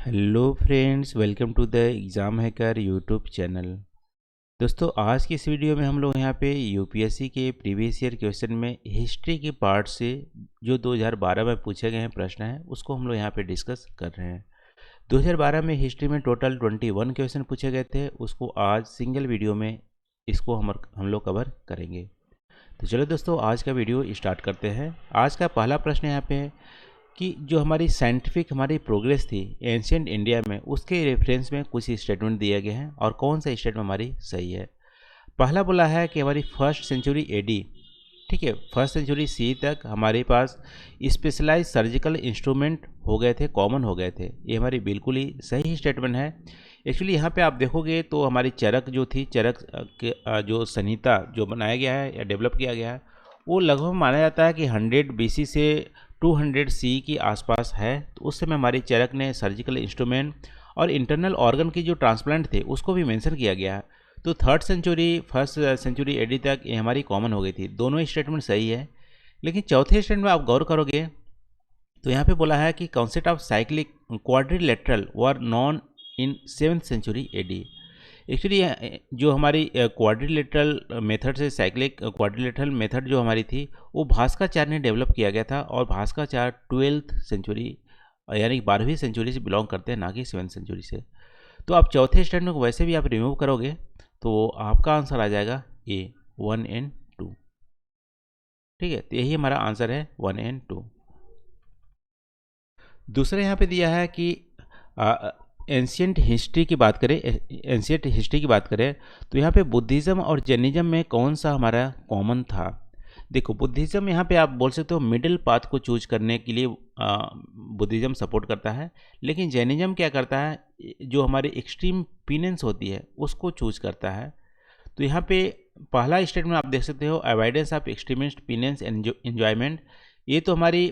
Hello friends, welcome to the exam hacker YouTube channel. दोस्तों, आज की इस वीडियो में हम लोग यहाँ पे यूपीएससी के प्रीवियस ईयर क्वेश्चन में हिस्ट्री के पार्ट से जो 2012 में पूछे गए हैं प्रश्न हैं उसको हम लोग यहाँ पे डिस्कस कर रहे हैं। 2012 में हिस्ट्री में टोटल 21 क्वेश्चन पूछे गए थे, उसको आज सिंगल वीडियो में इसको हम लोग कवर करेंगे। तो चलो दोस्तों, आज का वीडियो स्टार्ट करते हैं। आज का पहला प्रश्न यहाँ पे है कि जो हमारी साइंटिफिक हमारी प्रोग्रेस थी एंशियंट इंडिया में, उसके रेफरेंस में कुछ स्टेटमेंट दिए गए हैं और कौन सा स्टेटमेंट हमारी सही है। पहला बोला है कि हमारी फर्स्ट सेंचुरी एडी, ठीक है, फर्स्ट सेंचुरी सी तक हमारे पास स्पेशलाइज सर्जिकल इंस्ट्रूमेंट हो गए थे, कॉमन हो गए थे। ये हमारी बिल्कुल ही सही स्टेटमेंट है। एक्चुअली यहाँ पे आप देखोगे तो हमारी चरक जो थी, चरक जो संहिता जो बनाया गया है या डेवलप किया गया है, वो लगभग माना जाता है कि 100 BC से 200 CE के आसपास है। तो उस समय हमारी चरक ने सर्जिकल इंस्ट्रूमेंट और इंटरनल ऑर्गन की जो ट्रांसप्लांट थे उसको भी मेंशन किया गया है। तो third century first century AD तक ये हमारी कॉमन हो गई थी। दोनों स्टेटमेंट सही है, लेकिन चौथे स्टेटमेंट में आप गौर करोगे तो यहाँ पे बोला है कि concept of cyclic quadrilateral were known in 7th century AD. Actually जो हमारी क्वाड्रिलेटरल मेथड से साइक्लिक क्वाड्रिलेटरल मेथड जो हमारी थी वो भास्कराचार्य ने डेवलप किया गया था, और भास्कराचार्य 12th सेंचुरी यानी 12वीं सेंचुरी से बिलोंग करते हैं, ना कि 7th सेंचुरी से। तो आप चौथे स्टेटमेंट को वैसे भी आप रिमूव करोगे तो आपका आंसर आ जाएगा ए 1 एंड 2। ठीक है, तो यही हमारा आंसर है 1 एंड 2। दूसरा यहाँ पे दिया है कि एंशियंट हिस्ट्री की बात करें तो यहाँ पे बुद्धिज़्म और जैनिज्म में कौन सा हमारा कॉमन था। देखो, बुद्धिज़्म यहाँ पे आप बोल सकते हो मिडिल पाथ को चूज करने के लिए बुद्धिज़्म सपोर्ट करता है, लेकिन जैनिज्म क्या करता है, जो हमारी एक्सट्रीम पीनेंस होती है उसको चूज करता है। तो यहाँ पे पहला स्टेटमेंट आप देख सकते हो, avoidance of extremist पीनेंस and enjoyment. ये तो हमारी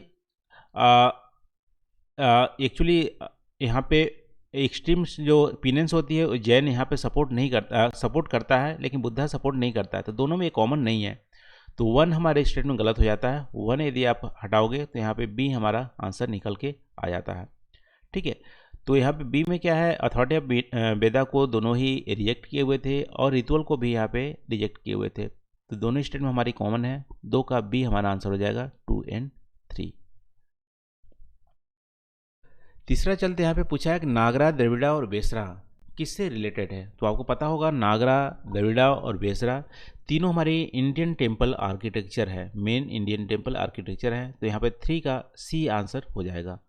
एक्चुअली यहाँ पे एक्सट्रीम जो पीनेंस होती है जैन यहाँ पे सपोर्ट करता है, लेकिन बुद्धा सपोर्ट नहीं करता है। तो दोनों में कॉमन नहीं है, तो 1 हमारे स्टेटमेंट गलत हो जाता है। 1 यदि आप हटाओगे तो यहाँ पे बी हमारा आंसर निकल के आ जाता है। ठीक है, तो यहाँ पे बी में क्या है, अथॉरिटी ऑफ वेदा को दोनों ही रिजेक्ट किए हुए थे और रिचुअल को भी यहाँ पे रिजेक्ट किए हुए थे। तो दोनों स्टेटमेंट हमारी कॉमन है, 2 का बी हमारा आंसर हो जाएगा 2 एंड 3। तीसरा चलते यहाँ पे पूछा है कि नागरा, द्रविड़ा और बेसरा किससे रिलेटेड है। तो आपको पता होगा नागरा, द्रविड़ा और बेसरा तीनों हमारे इंडियन टेम्पल आर्किटेक्चर है, मेन इंडियन टेम्पल आर्किटेक्चर है। तो यहाँ पे 3 का सी आंसर हो जाएगा।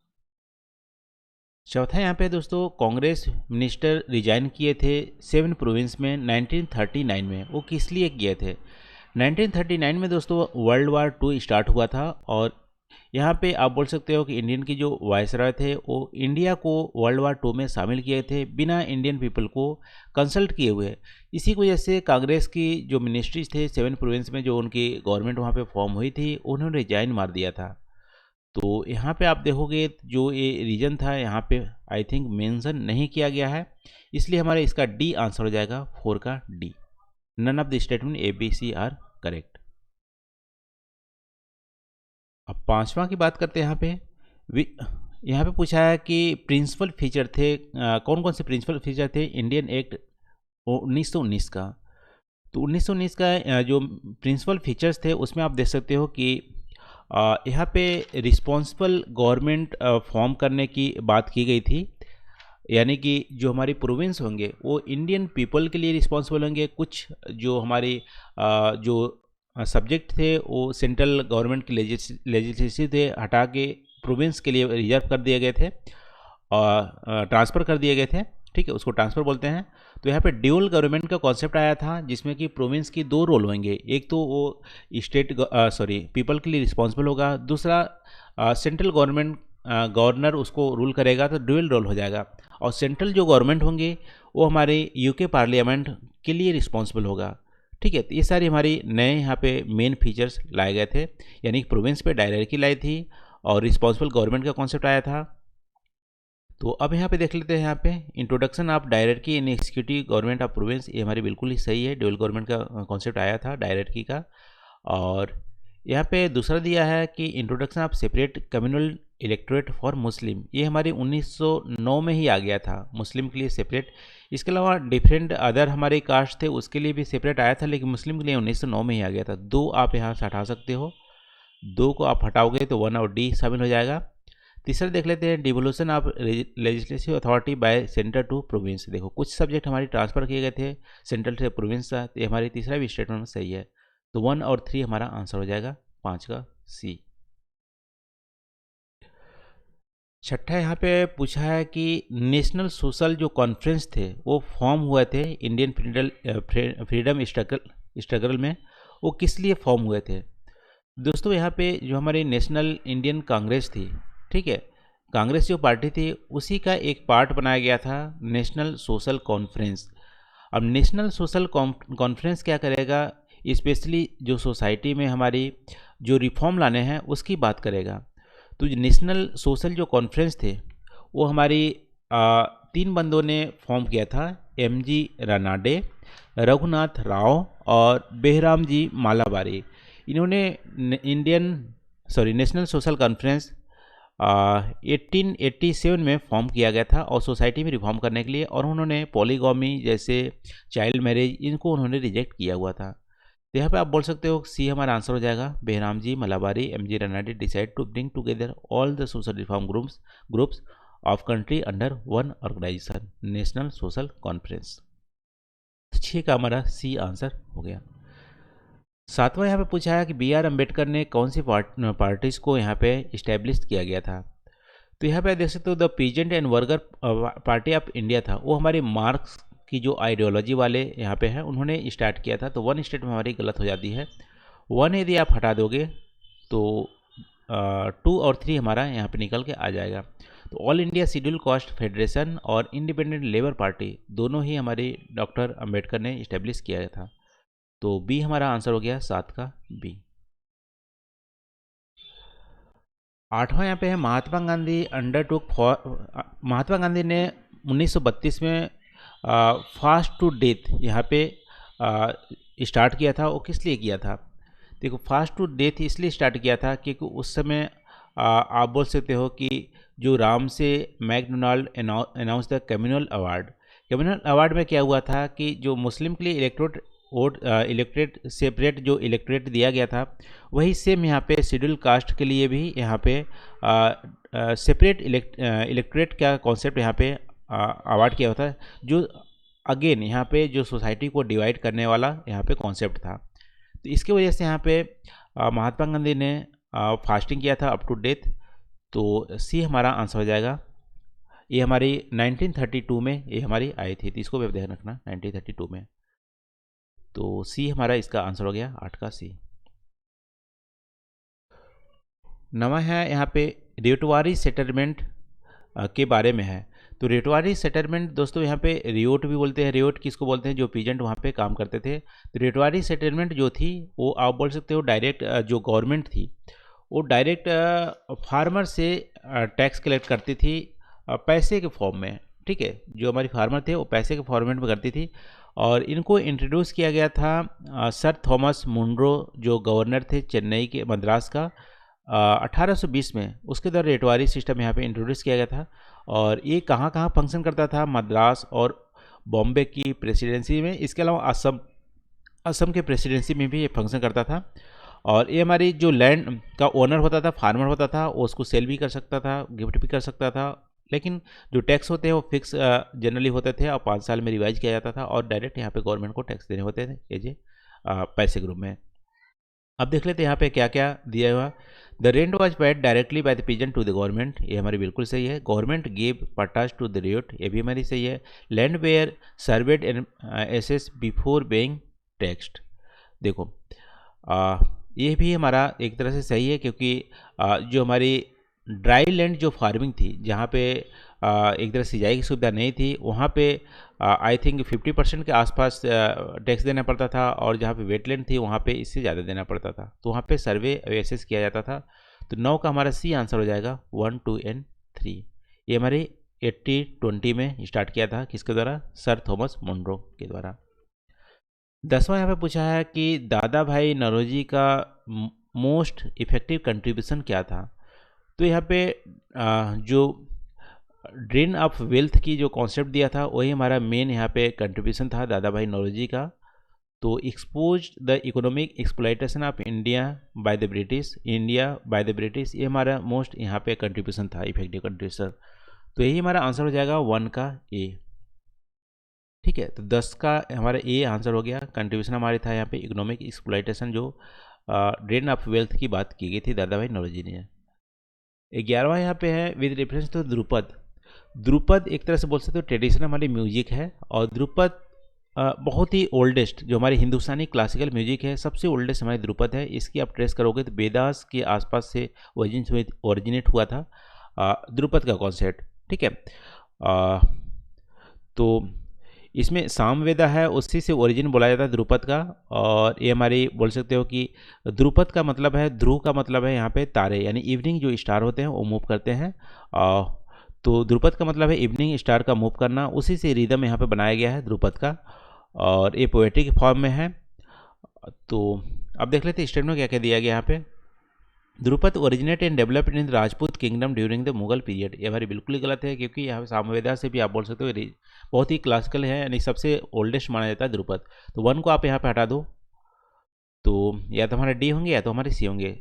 चौथा यहाँ पे दोस्तों, कांग्रेस मिनिस्टर रिजाइन किए थे 7 प्रोविंस में 1939 में, वो किस लिए किए थे। 1939 में दोस्तों वर्ल्ड वार 2 स्टार्ट हुआ था, और यहाँ पे आप बोल सकते हो कि इंडियन की जो वायसराय थे वो इंडिया को वर्ल्ड वार 2 में शामिल किए थे बिना इंडियन पीपल को कंसल्ट किए हुए। इसी की वजह से कांग्रेस की जो मिनिस्ट्रीज थे 7 प्रोविंस में, जो उनकी गवर्नमेंट वहाँ पे फॉर्म हुई थी, उन्होंने रिजाइन मार दिया था। तो यहाँ पे आप देखोगे जो ये रीजन था यहाँ पे आई थिंक मेंशन नहीं किया गया है, इसलिए हमारे इसका डी आंसर हो जाएगा, 4 का D. None of the statement A B C are correct. अब पांचवा की बात करते हैं। यहाँ पे पूछा है कि प्रिंसिपल फीचर थे, कौन कौन से प्रिंसिपल फीचर थे इंडियन एक्ट 1919 का। तो 1919 का जो प्रिंसिपल फीचर्स थे उसमें आप देख सकते हो कि यहाँ पे रिस्पॉन्सिबल गवर्नमेंट फॉर्म करने की बात की गई थी, यानी कि जो हमारी प्रोविंस होंगे वो इंडियन पीपल के लिए रिस्पॉन्सिबल होंगे। कुछ जो हमारी जो सब्जेक्ट थे वो सेंट्रल गवर्नमेंट के लेजिस्लेटिव थे, हटा के प्रोविंस के लिए रिजर्व कर दिए गए थे और ट्रांसफ़र कर दिए गए थे। ठीक है, उसको ट्रांसफ़र बोलते हैं। तो यहाँ पे ड्यूअल गवर्नमेंट का कॉन्सेप्ट आया था, जिसमें कि प्रोविंस की 2 रोल होंगे। एक तो वो पीपल के लिए रिस्पॉन्सिबल होगा, दूसरा सेंट्रल गवर्नमेंट गवर्नर उसको रूल करेगा, तो ड्यूअल रोल हो जाएगा। और सेंट्रल जो गवर्नमेंट होंगे वो हमारे यूके पार्लियामेंट के लिए रिस्पॉन्सिबल होगा। ठीक है, तो ये सारी हमारी नए यहाँ पे मेन फीचर्स लाए गए थे, यानी कि प्रोविंस पे डायरेक्टली लाई थी और रिस्पॉन्सिबल गवर्नमेंट का कॉन्सेप्ट आया था। तो अब यहाँ पे देख लेते हैं, यहाँ पे introduction of directory in executive government of province, ये हमारी बिल्कुल ही सही है। ड्यूअल गवर्नमेंट का कॉन्सेप्ट आया था डायरेक्टरी का, और यहाँ पे दूसरा दिया है कि introduction of separate communal electorate for Muslim, ये हमारे 1909 में ही आ गया था मुस्लिम के लिए सेपरेट। इसके अलावा डिफरेंट अदर हमारे कास्ट थे उसके लिए भी सेपरेट आया था, लेकिन मुस्लिम के लिए 1909 में ही आ गया था। दो आप यहाँ से हटा सकते हो, दो को आप हटाओगे तो 1 और डी शामिल हो जाएगा। तीसरा देख लेते हैं devolution of legislative authority by centre to province. देखो कुछ सब्जेक्ट हमारे ट्रांसफर किए गए थे सेंट्रल से प्रोविंस था, तो ये हमारी तीसरा भी स्टेटमेंट में सही है। तो 1 और 3 हमारा आंसर हो जाएगा 5 का सी। छठा यहाँ पे पूछा है कि नेशनल सोशल जो कॉन्फ्रेंस थे वो फॉर्म हुए थे इंडियन फ्रीडम स्ट्रगल में, वो किस लिए फॉर्म हुए थे। दोस्तों यहाँ पे जो हमारी नेशनल इंडियन कांग्रेस थी, ठीक है, कांग्रेस जो पार्टी थी उसी का एक पार्ट बनाया गया था नेशनल सोशल कॉन्फ्रेंस। अब नेशनल सोशल कॉन्फ्रेंस क्या करेगा, स्पेशली जो सोसाइटी में हमारी जो रिफॉर्म लाने हैं उसकी बात करेगा। तो जो नेशनल सोशल जो कॉन्फ्रेंस थे वो हमारी 3 बंदों ने फॉर्म किया था, MG रानाडे, रघुनाथ राव और बेहराम जी मालाबारी। इन्होंने नेशनल सोशल कॉन्फ्रेंस 1887 में फॉर्म किया गया था और सोसाइटी में रिफॉर्म करने के लिए, और उन्होंने पॉलीगॉमी जैसे चाइल्ड मैरिज इनको उन्होंने रिजेक्ट किया हुआ था। तो यहाँ पे आप बोल सकते हो सी हमारा आंसर हो जाएगा। Behram ji Malabari, MG Ranade decide to bring together all the social reform groups of country under one organisation, national social conference. तो 6 का हमारा सी आंसर हो गया। 7वां यहाँ पे पूछा है कि BR अम्बेडकर ने कौन सी पार्टीज को यहाँ पे इस्टेब्लिश किया गया था। तो यहाँ पे देख सकते हो the peasant and worker party of India था, वो हमारे मार्क्स की जो आइडियोलॉजी वाले यहाँ पे हैं उन्होंने स्टार्ट किया था। तो 1 स्टेटमेंट हमारी गलत हो जाती है। 1 यदि आप हटा दोगे तो 2 और 3 हमारा यहाँ पे निकल के आ जाएगा। तो all India schedule caste federation और इंडिपेंडेंट लेबर पार्टी दोनों ही हमारे डॉक्टर अम्बेडकर ने इस्टेब्लिश किया था। तो बी हमारा आंसर हो गया 7 का बी। 8वां यहाँ पे है महात्मा गांधी महात्मा गांधी ने 1932 में फास्ट टू डेथ यहाँ पे स्टार्ट किया था। वो किस लिए किया था, देखो फास्ट टू डेथ इसलिए स्टार्ट किया था क्योंकि उस समय आप बोल सकते हो कि जो Ramsay MacDonald announce the communal award. Communal award में क्या हुआ था कि जो मुस्लिम के लिए इलेक्ट्रेट सेपरेट जो इलेक्ट्रेट दिया गया था, वही सेम यहाँ पे शेड्यूल कास्ट के लिए भी यहाँ पे सेपरेट इलेक्ट्रेट का कॉन्सेप्ट यहाँ पे अवार्ड किया होता है, जो अगेन यहाँ पे जो सोसाइटी को डिवाइड करने वाला यहाँ पे कॉन्सेप्ट था। तो इसके वजह से यहाँ पे महात्मा गांधी ने फास्टिंग किया था अप टू डेथ। तो सी हमारा आंसर हो जाएगा। ये हमारी 1932 में ये हमारी आई थी, तो इसको भी ध्यान रखना 1932 में। तो सी हमारा इसका आंसर हो गया 8 का सी। नवा है यहाँ पे रेटवारी सेटलमेंट के बारे में है। तो रेटवारी सेटलमेंट दोस्तों यहाँ पे रियोट भी बोलते हैं। रियोट किसको बोलते हैं, जो पीजेंट वहाँ पे काम करते थे। तो रेटवारी सेटलमेंट जो थी वो आप बोल सकते हो डायरेक्ट जो गवर्नमेंट थी वो डायरेक्ट फार्मर से टैक्स कलेक्ट करती थी पैसे के फॉर्म में, ठीक है। जो हमारी फार्मर थे वो पैसे के फॉर्मेट में करती थी, और इनको इंट्रोड्यूस किया गया था सर थॉमस मुनरो जो गवर्नर थे चेन्नई के मद्रास का 1820 में। उसके द्वारा रेटवारी सिस्टम यहाँ पे इंट्रोड्यूस किया गया था, और ये कहाँ कहाँ फंक्शन करता था, मद्रास और बॉम्बे की प्रेसिडेंसी में। इसके अलावा असम के प्रेसिडेंसी में भी ये फंक्शन करता था। और ये हमारी जो लैंड का ओनर होता था, फार्मर होता था, वो उसको सेल भी कर सकता था, गिफ्ट भी कर सकता था। लेकिन जो टैक्स होते हैं वो फिक्स जनरली होते थे और 5 साल में रिवाइज किया जाता था, और डायरेक्ट यहाँ पे गवर्नमेंट को टैक्स देने होते थे एज ए पैसे ग्रुप में। अब देख लेते हैं यहाँ पे क्या क्या दिया हुआ। The rent was paid directly by the peasant to the government, ये हमारी बिल्कुल सही है। Government gave pattas to the ryot, ये भी हमारी सही है। Land were surveyed and assessed before being taxed, देखो ये भी हमारा एक तरह से सही है, क्योंकि जो हमारी ड्राई लैंड जो फार्मिंग थी, जहाँ पे एक तरह सिंचाई की सुविधा नहीं थी, वहाँ पे आई थिंक 50% के आसपास टैक्स देना पड़ता था, और जहाँ पे वेटलैंड थी वहाँ पे इससे ज़्यादा देना पड़ता था। तो वहाँ पे सर्वे एसेस किया जाता था। तो 9 का हमारा सी आंसर हो जाएगा 1, 2 एंड 3। ये हमारे 80-20 में स्टार्ट किया था, किसके द्वारा, सर थॉमस मुनरो के द्वारा। 10वां यहाँ पे पूछा है कि दादा भाई नौरोजी का मोस्ट इफेक्टिव कंट्रीब्यूशन क्या था। तो यहाँ पे जो ड्रेन ऑफ वेल्थ की जो कॉन्सेप्ट दिया था वही हमारा मेन यहाँ पे कंट्रीब्यूशन था दादा भाई नौरोजी का। तो expose the economic exploitation of India by the British, ये हमारा मोस्ट यहाँ पे कंट्रीब्यूशन था, इफेक्टिव कंट्रीब्यूशन। तो यही हमारा आंसर हो जाएगा 1 का ए। ठीक है, तो 10 का हमारा ए आंसर हो गया। कंट्रीब्यूशन हमारे था यहाँ पे इकोनॉमिक एक्सप्लॉइटेशन, जो ड्रेन ऑफ वेल्थ की बात की गई थी दादा भाई नौरोजी ने। 11वां यहाँ पे है with reference to Dhrupad. Dhrupad एक तरह से बोल सकते हो ट्रेडिशनल हमारी म्यूजिक है, और ध्रुपद बहुत ही ओल्डेस्ट जो हमारी हिंदुस्तानी क्लासिकल म्यूजिक है, सबसे ओल्डेस्ट हमारी ध्रुपद है। इसकी आप ट्रेस करोगे तो वेदास के आसपास से ओरिजिनेट हुआ था ध्रुपद का कॉन्सेप्ट। ठीक है, तो इसमें सामवेदा है, उसी से ओरिजिन बोला जाता है ध्रुपद का। और ये हमारी बोल सकते हो कि ध्रुपद का मतलब है, ध्रुव का मतलब है यहाँ पे तारे, यानी इवनिंग जो स्टार होते हैं वो मूव करते हैं। तो ध्रुपद का मतलब है इवनिंग स्टार का मूव करना, उसी से रिदम यहाँ पे बनाया गया है ध्रुपद का, और ये पोएटिक फॉर्म में है। तो अब देख लेते हैं स्टेटमेंट में क्या क्या दिया गया यहाँ पे। Dhrupad originate and developed in the Rajput kingdom during the Mughal period. ये हमारी बिल्कुल ही गलत है, क्योंकि यहाँ पे सामवेदा से भी आप बोल सकते हो बहुत ही क्लासिकल है, यानी सबसे ओल्डेस्ट माना जाता है ध्रुपद। तो 1 को आप यहाँ पे हटा दो, तो या तो हमारे डी होंगे या तो हमारे सी होंगे।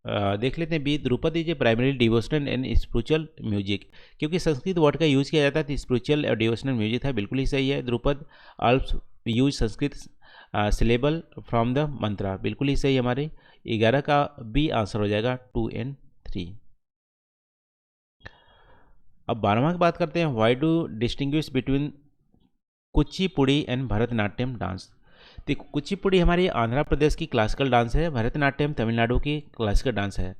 देख लेते हैं B, Dhrupad is a primary devotional and spiritual music. क्योंकि संस्कृत वर्ड का यूज़ किया जाता है तो स्पिरिचुअल और डिवोशनल म्यूजिक था, बिल्कुल ही सही है। Dhrupad also use Sanskrit syllable from the mantra, बिल्कुल ही सही हमारे। 11 का बी आंसर हो जाएगा 2 and 3। अब 12वां की बात करते हैं। Why do distinguish between Kuchipudi and Bharatanatyam dance. तो कुचिपुड़ी हमारी आंध्र प्रदेश की क्लासिकल डांस है, भरतनाट्यम तमिलनाडु की क्लासिकल डांस है।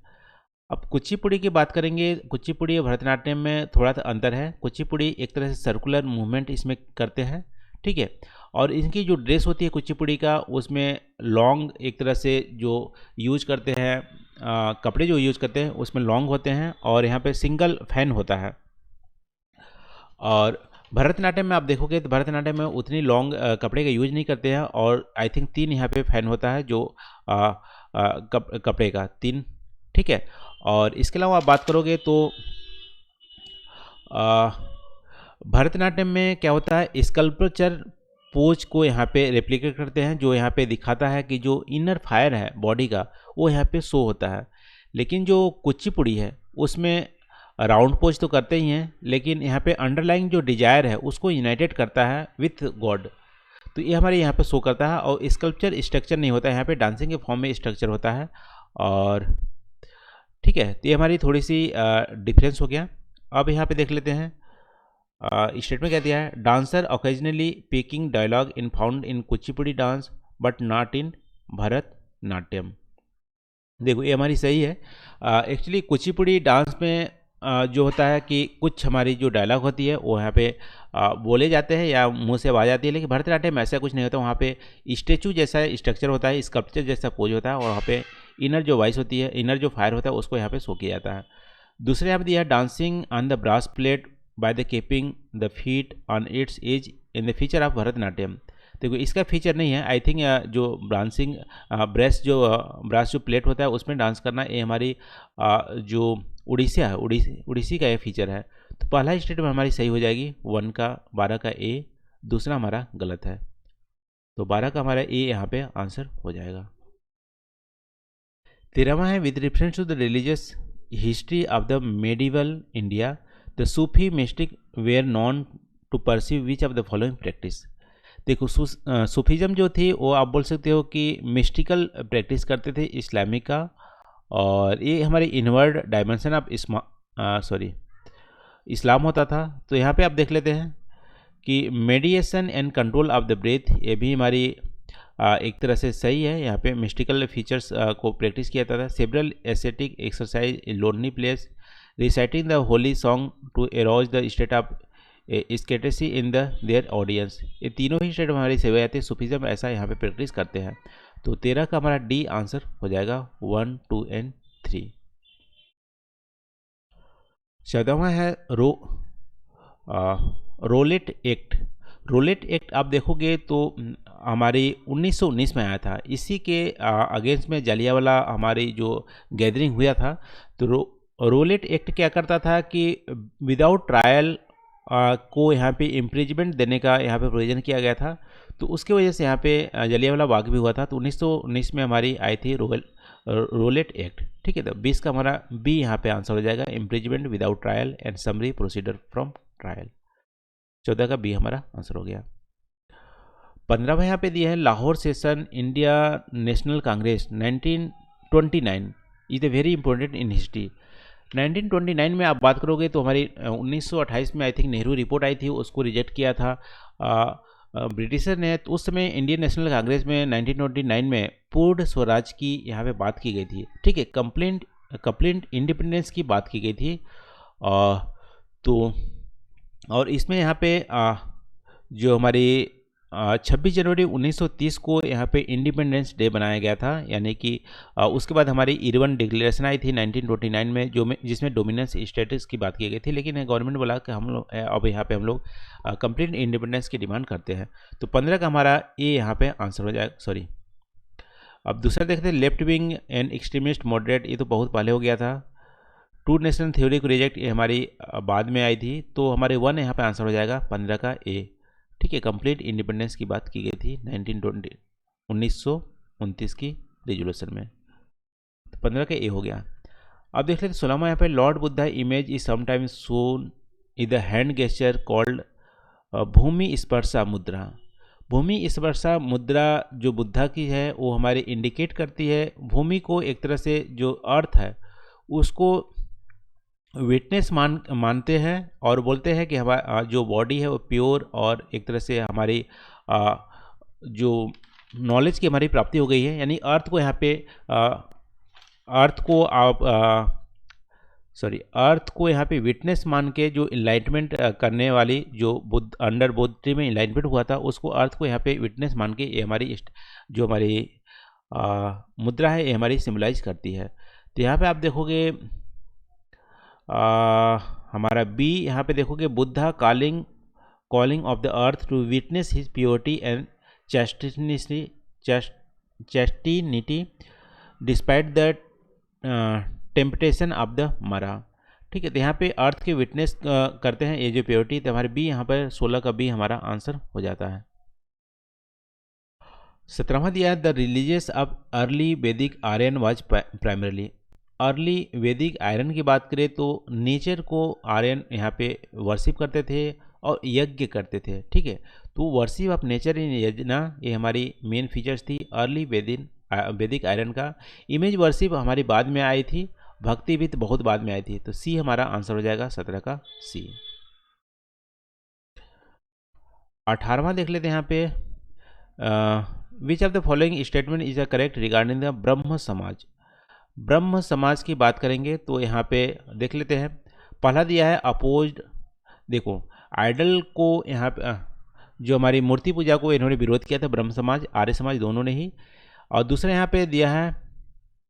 अब कुचिपुड़ी की बात करेंगे, कुचिपुड़ी और भरतनाट्यम में थोड़ा सा अंतर है। कुचिपुड़ी एक तरह से सर्कुलर मूवमेंट इसमें करते हैं, ठीक है, और इनकी जो ड्रेस होती है कुचिपुड़ी का, उसमें लॉन्ग एक तरह से जो यूज करते हैं कपड़े जो यूज करते हैं उसमें लॉन्ग होते हैं, और यहाँ पे सिंगल फैन होता है। और भरतनाट्यम में आप देखोगे तो भरतनाट्यम में उतनी लॉन्ग कपड़े का यूज नहीं करते हैं, और आई थिंक 3 यहाँ पे फैन होता है जो कपड़े का 3, ठीक है। और इसके अलावा आप बात करोगे तो भरतनाट्यम में क्या होता है, स्कल्पचर पोज को यहाँ पे रेप्लिकेट करते हैं, जो यहाँ पे दिखाता है कि जो इनर फायर है बॉडी का वो यहाँ पे शो होता है। लेकिन जो कुचिपुड़ी है उसमें राउंड पोज तो करते ही हैं, लेकिन यहाँ पे अंडरलाइंग जो डिजायर है उसको यूनाइटेड करता है विथ गॉड, तो ये हमारे यहाँ पे शो करता है। और स्कल्पचर स्ट्रक्चर नहीं होता है, यहाँ पे डांसिंग के फॉर्म में स्ट्रक्चर होता है। और ठीक है, तो ये हमारी थोड़ी सी डिफरेंस हो गया। अब यहाँ पे देख लेते हैं स्टेटमेंट क्या दिया है। Dancer occasionally speaking dialogue in found in Kuchipudi dance but not in Bharatanatyam. देखो ये हमारी सही है। एक्चुअली कुचिपुड़ी डांस में जो होता है कि कुछ हमारी जो डायलॉग होती है वो यहाँ पे बोले जाते हैं या मुंह से आवाज़ आती है, लेकिन भरतनाट्यम में ऐसा कुछ नहीं होता। वहाँ पे स्टेचू जैसा स्ट्रक्चर होता है, स्कल्पचर जैसा पोज होता है, और वहाँ पे इनर जो वॉइस होती है, इनर जो फायर होता है उसको यहाँ पे शो किया जाता है। दूसरे यहाँ पे दिया है dancing on the brass plate by the keeping the feet on its edge in the feature of Bharatanatyam. देखो इसका फीचर नहीं है, आई थिंक जो डांसिंग ब्रास जो प्लेट होता है उसमें डांस करना, ये हमारी जो उड़ीसा है, उड़ीसी का ये फीचर है। तो पहला स्टेटमेंट हमारी सही हो जाएगी 1 का 12 का ए, दूसरा हमारा गलत है। तो 12 का हमारा ए यहाँ पे आंसर हो जाएगा। 13वां है with reference to the religious history of the medieval India the Sufi mystic were known to perceive which of the following practice. देखो सूफीज़म जो थी वो आप बोल सकते हो कि मिस्टिकल प्रैक्टिस करते थे इस्लामिक का, और ये हमारी इनवर्ड डायमेंशन ऑफ इस्लाम होता था। तो यहाँ पे आप देख लेते हैं कि meditation and control of the breath, ये भी हमारी एक तरह से सही है। यहाँ पे मिस्टिकल फीचर्स को प्रैक्टिस किया जाता था। Several aesthetic exercise in lonely place, reciting the holy song to arouse the state of ecstasy in the their audience, ये तीनों ही स्टेट हमारी सेवा जाती है। सूफीज़म ऐसा यहाँ पे प्रैक्टिस करते हैं। तो 13 का हमारा डी आंसर हो जाएगा 1, 2 and 3। 14वां है रोलेट एक्ट। रोलेट एक्ट आप देखोगे तो हमारी 1919 में आया था। इसी के अगेंस्ट में जालियांवाला हमारी जो गैदरिंग हुआ था, तो रोलेट एक्ट क्या करता था कि विदाउट ट्रायल को यहाँ पे इम्प्रिजमेंट देने का यहाँ पे प्रोविजन किया गया था। तो उसकी वजह से यहाँ पे जालियांवाला बाग भी हुआ था। तो 1919 में हमारी आई थी रोलेट एक्ट। ठीक है, तो 20 का हमारा बी यहाँ पे आंसर हो जाएगा, imprisonment without trial and summary procedure from trial. 14 का बी हमारा आंसर हो गया। 15वां यहाँ पे दिया है Lahore session India national Congress 1929 is a very important in history. 1929 में आप बात करोगे तो हमारी 1928 में आई थिंक नेहरू रिपोर्ट आई थी, उसको रिजेक्ट किया था ब्रिटिशर ने। तो उस समय इंडियन नेशनल कांग्रेस में 1929 में पूर्ण स्वराज की यहाँ पे बात की गई थी। ठीक है, कंप्लीट इंडिपेंडेंस की बात की गई थी। तो और इसमें यहाँ पे जो हमारी 26 जनवरी 1930 को यहाँ पे इंडिपेंडेंस डे बनाया गया था, यानी कि उसके बाद हमारी इरविन डिक्लेरेशन आई थी 1929 में, जिसमें डोमिनेंस स्टेटस की बात की गई थी। लेकिन गवर्नमेंट बोला कि हम लोग अब यहाँ पे हम लोग कंप्लीट इंडिपेंडेंस की डिमांड करते हैं। तो 15 का हमारा ए यहाँ पे आंसर हो जाएगा। सॉरी, अब दूसरा देखते हैं left wing and extremist moderate. ये तो बहुत पहले हो गया था। टू नेशनल थ्योरी को रिजेक्ट ये हमारी बाद में आई थी। तो हमारे 1 यहाँ पे आंसर हो जाएगा 15 का ए। ठीक है, कंप्लीट इंडिपेंडेंस की बात की गई थी 1929 की रेजोल्यूशन में। तो 15 का ए हो गया। अब देख लेते हैं 16वां यहाँ पे Lord Buddha image is sometimes shown in the hand gesture called bhumi sparsha mudra. Bhumi sparsha मुद्रा जो बुद्धा की है वो हमारे इंडिकेट करती है भूमि को, एक तरह से जो अर्थ है उसको विटनेस मानते हैं और बोलते हैं कि हमारा जो बॉडी है वो प्योर और एक तरह से हमारी जो नॉलेज की हमारी प्राप्ति हो गई है। यानी अर्थ को यहाँ पे अर्थ को यहाँ पे विटनेस मान के जो इनलाइटमेंट करने वाली जो बुद्ध अंडर बौद्ध ट्री में इनलाइटमेंट हुआ था, उसको अर्थ को यहाँ पे विटनेस मान के ये हमारी जो हमारी मुद्रा है ये हमारी सिम्बलाइज करती है। तो यहाँ पे आप देखोगे हमारा बी यहाँ पे देखोगे Buddha calling of the earth to witness his purity and chastity despite the temptation of the Mara. ठीक है, तो यहाँ पे अर्थ के विटनेस करते हैं ये जो प्योरिटी। तो हमारे बी यहाँ पर 16 का बी हमारा आंसर हो जाता है। 17वां दिया है द रिलीजियस ऑफ अर्ली वैदिक आर्यन वाज प्राइमरली। अर्ली वैदिक आयरन की बात करें तो नेचर को आर्यन यहाँ पे वर्शिप करते थे और यज्ञ करते थे। ठीक है, तो वर्शिप ऑफ नेचर इन यज्ञना ये हमारी मेन फीचर्स थी अर्ली वैदिक आयरन का। इमेज वर्शिप हमारी बाद में आई थी, भक्ति भी तो बहुत बाद में आई थी। तो सी हमारा आंसर हो जाएगा 17 का सी। 18वां देख लेते हैं यहाँ पे विच of the following statement is a correct regarding the ब्रह्म समाज। ब्रह्म समाज की बात करेंगे तो यहाँ पे देख लेते हैं। पहला दिया है अपोज्ड। देखो आइडल को यहाँ पे जो हमारी मूर्ति पूजा को इन्होंने विरोध किया था ब्रह्म समाज आर्य समाज दोनों ने ही। और दूसरा यहाँ पे दिया है,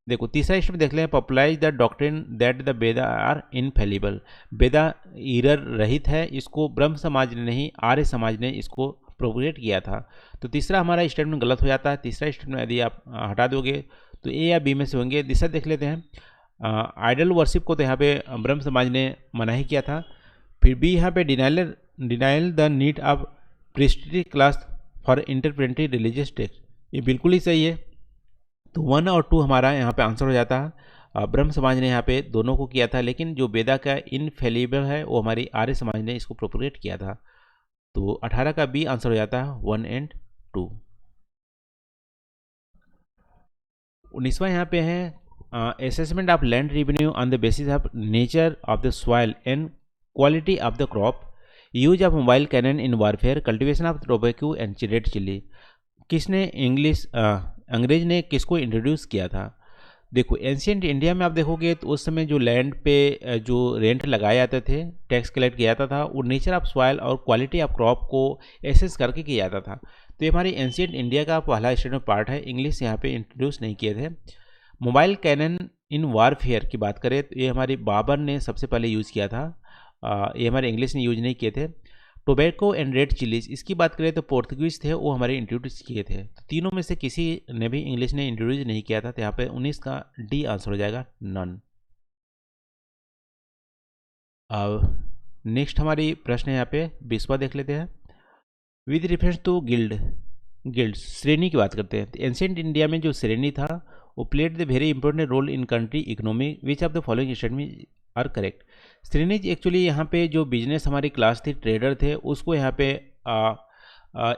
देखो तीसरा स्टेप देख लें, popularize the doctrine that the Veda are infallible. Veda error रहित है, इसको ब्रह्म समाज ने नहीं आर्य समाज ने इसको प्रोपोगेट किया था। तो तीसरा हमारा स्टेटमेंट गलत हो जाता है। तीसरा स्टेटमेंट यदि आप हटा दोगे तो ए या बी में से होंगे। दूसरा देख लेते हैं आइडल वर्शिप को तो यहाँ पे ब्रह्म समाज ने मना ही किया था। फिर बी यहाँ पे denial the need of priestly class for interpreting religious text, ये बिल्कुल ही सही है। तो 1 और 2 हमारा यहाँ पे आंसर हो जाता है। ब्रह्म समाज ने यहाँ पे दोनों को किया था, लेकिन जो वेदा का इनफेलिबल है वो हमारी आर्य समाज ने इसको प्रोपोगेट किया था। तो 18 का बी आंसर हो जाता है 1 और 2। 19वां यहाँ पे है assessment of land revenue on the basis of nature of the soil and quality of the crop, use of mobile cannon in warfare, cultivation of tobacco and red chilli. किसने अंग्रेज ने किसको इंट्रोड्यूस किया था? देखो एंशियंट इंडिया में आप देखोगे तो उस समय जो लैंड पे जो रेंट लगाए जाते थे, टैक्स कलेक्ट किया जाता था, वो नेचर ऑफ सॉइल और क्वालिटी ऑफ क्रॉप को एसेस करके किया जाता था। तो ये हमारी एंशियंट इंडिया का पहला स्टेटमेंट पार्ट है। इंग्लिश यहाँ पे इंट्रोड्यूस नहीं किए थे। मोबाइल कैनन इन वारफेयर की बात करें तो ये हमारी बाबर ने सबसे पहले यूज़ किया था। ये हमारे इंग्लिश ने यूज नहीं किए थे। टोबैको एंड रेड चिलीज, इसकी बात करें तो पोर्तुगीज थे, वो हमारे इंट्रोड्यूस किए थे। तो तीनों में से किसी ने भी इंग्लिश ने इंट्रोड्यूस नहीं किया था, तो यहाँ पे 19 का डी आंसर हो जाएगा, नन। अब नेक्स्ट हमारी प्रश्न है यहाँ पे 20वां देख लेते हैं। विद रेफरेंस टू गिल्ड श्रेणी की बात करते हैं। एंशिएंट इंडिया में जो श्रेणी था वो played the very important role in country economy, which of the following statement are correct. श्रेणी एक्चुअली यहाँ पे जो बिजनेस हमारी क्लास थी, ट्रेडर थे, उसको यहाँ पे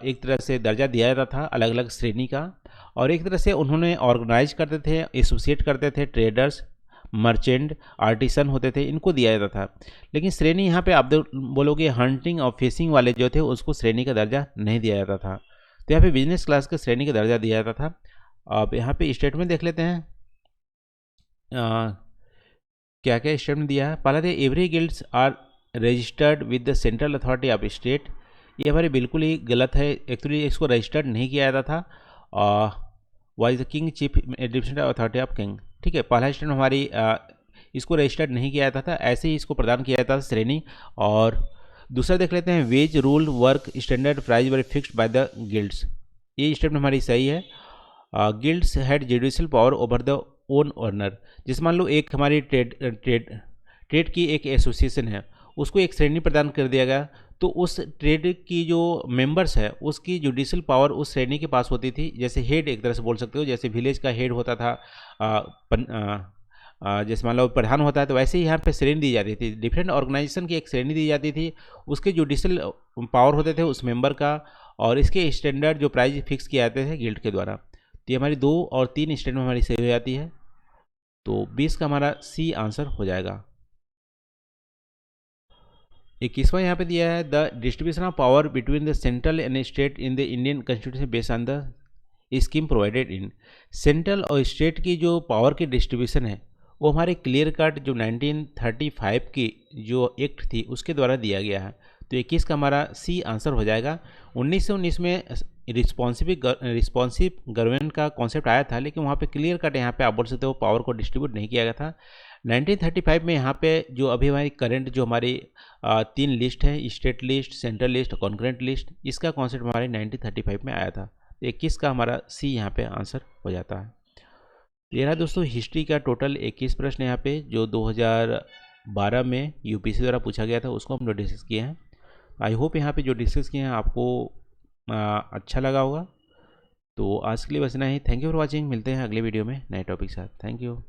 एक तरह से दर्जा दिया जाता था अलग अलग श्रेणी का, और एक तरह से उन्होंने ऑर्गेनाइज करते थे, एसोसिएट करते थे, ट्रेडर्स, मर्चेंट, आर्टिसन होते थे, इनको दिया जाता था। लेकिन श्रेणी यहाँ पे आप बोलोगे हंटिंग और फिशिंग वाले जो थे उसको श्रेणी का दर्जा नहीं दिया जाता था, तो यहाँ पे बिजनेस क्लास का श्रेणी का दर्जा दिया जाता था। अब यहाँ पे स्टेटमेंट देख लेते हैं क्या क्या स्टेटमेंट दिया है। पहला था every guilds are registered with the central authority of state, ये हमारे बिल्कुल ही गलत है। एक्चुअली इसको रजिस्टर्ड नहीं किया जाता था। Wise the king chief administrative authority of king, ठीक है, पहला स्टेटमेंट हमारी इसको रजिस्टर्ड नहीं किया जाता था, ऐसे ही इसको प्रदान किया जाता था श्रेणी। और दूसरा देख लेते हैं wage rule work standard price were fixed by the guilds, ये स्टेटमेंट हमारी सही है। Guilds had judicial power over the own honour, जिस मान लो एक हमारी ट्रेड की एक एसोसिएशन है, उसको एक श्रेणी प्रदान कर दिया गया, तो उस ट्रेड की जो मेंबर्स है उसकी जुडिशियल पावर उस श्रेणी के पास होती थी। जैसे हेड एक तरह से बोल सकते हो, जैसे विलेज का हेड होता था, जैसे मान लो प्रधान होता है, तो वैसे ही यहाँ पे श्रेणी दी जाती थी। डिफरेंट ऑर्गेनाइजेशन की एक श्रेणी दी जाती थी, उसके जुडिशियल पावर होते थे उस मेंबर का, और इसके स्टैंडर्ड जो प्राइस फिक्स किए जाते थे गिल्ड के द्वारा। तो ये हमारी 2 और 3 स्टेटमेंट हमारी सही हो जाती है, तो 20 का हमारा सी आंसर हो जाएगा। 21वां यहाँ पे दिया है the distribution of power between the central and state in the Indian constitution based on the scheme provided in. Central और स्टेट की जो पावर की डिस्ट्रीब्यूशन है वो हमारे क्लियर कट जो 1935 की जो एक्ट थी उसके द्वारा दिया गया है, तो 21 का हमारा सी आंसर हो जाएगा। 1919 में रिस्पॉन्सिव गवर्नमेंट का कॉन्सेप्ट आया था, लेकिन वहाँ पे क्लियर कट यहाँ पे आप बोल सकते हो पावर को डिस्ट्रीब्यूट नहीं किया गया था। 1935 में यहाँ पे जो अभी हमारी करंट जो हमारी 3 लिस्ट है, state list, central list, concurrent list, इसका कॉन्सेप्ट हमारे 1935 में आया था। 21 का हमारा सी यहाँ पे आंसर हो जाता है। ये रहा दोस्तों हिस्ट्री का टोटल 21 प्रश्न यहाँ पे जो 2012 में यूपीएससी द्वारा पूछा गया था, उसको हम लोग डिस्कस किए हैं। आई होप यहाँ पे जो डिस्कस किए हैं आपको अच्छा लगा होगा। तो आज के लिए बस इतना ही। थैंक यू फॉर वॉचिंग, मिलते हैं अगले वीडियो में नए टॉपिक के साथ। Thank you.